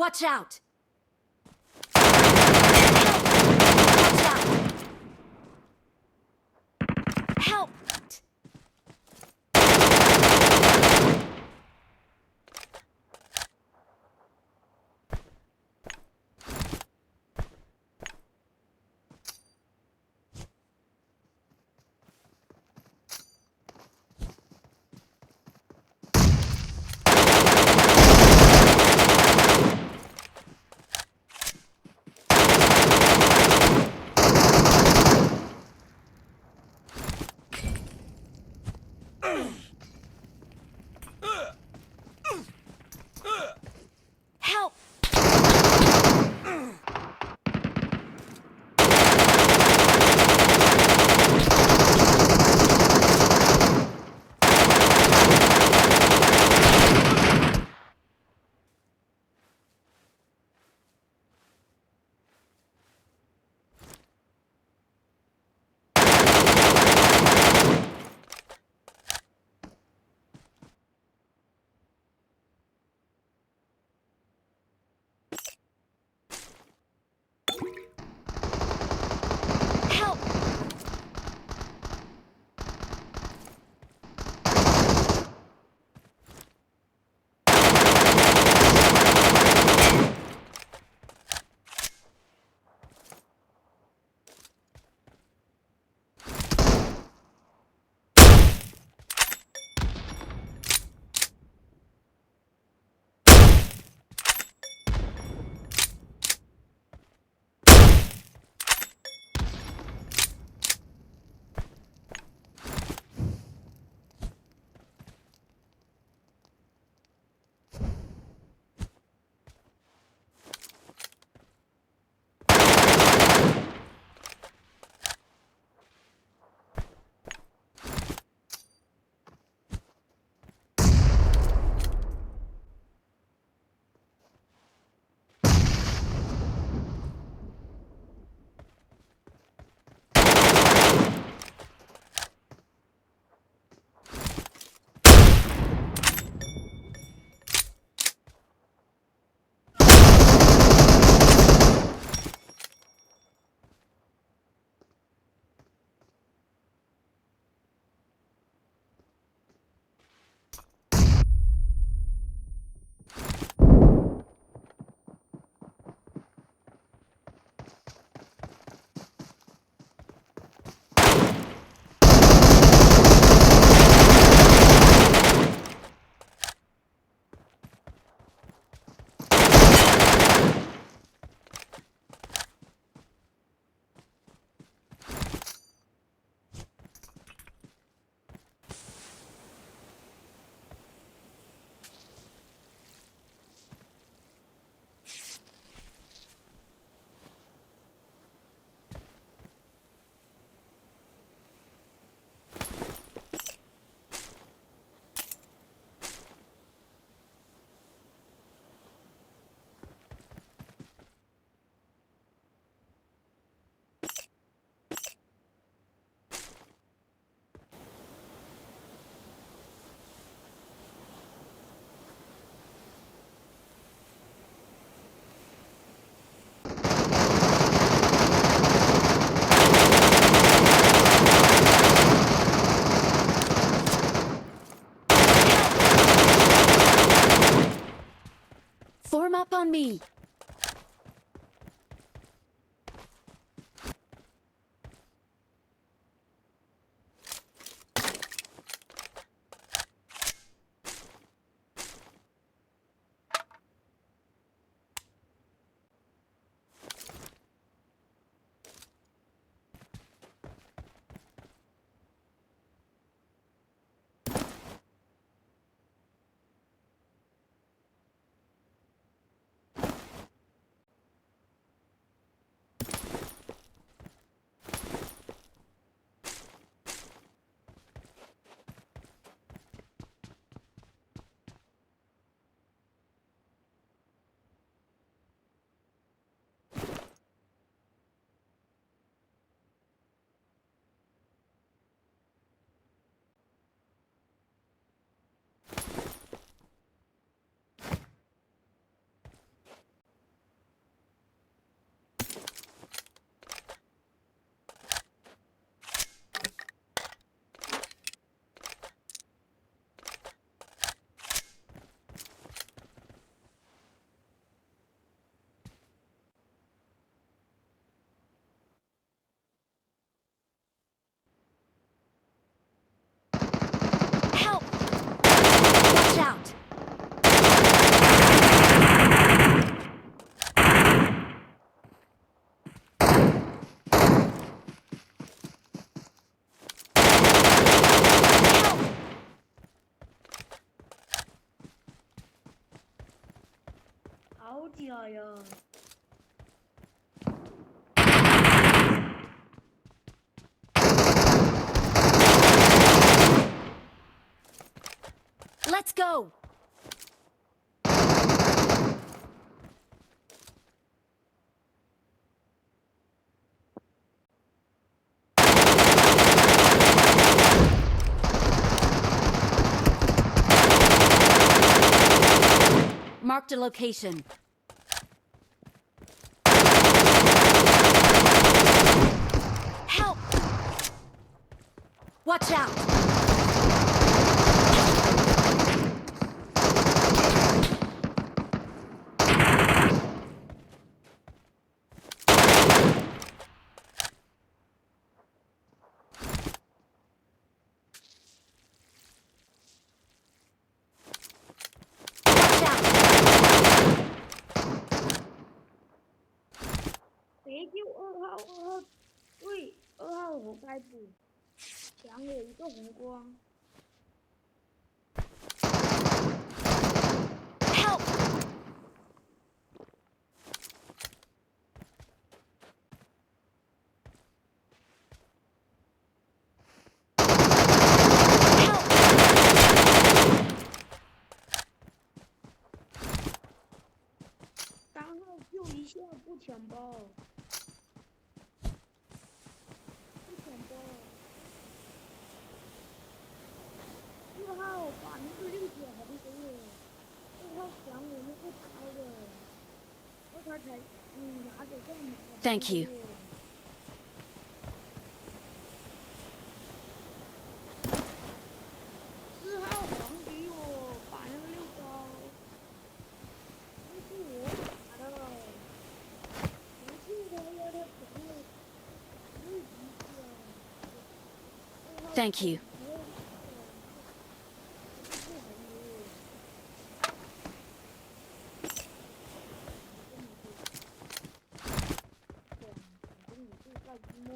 Watch out! Watch out! Help! 假呀？ Let's go! Marked a location. Help! Watch out! Watch out! 别救2号，对，2号活该补，抢了一个红光。 Help! Help! 3号救一下，不抢包，不抢包。4号把那个6血红给我，2号抢我那个刀的，2号才拿着这么。 Thank you. 4号还给我把那个6刀，那是我打的，不是他要他抢我，没脾气啊。Thank you. 反正你就在积木。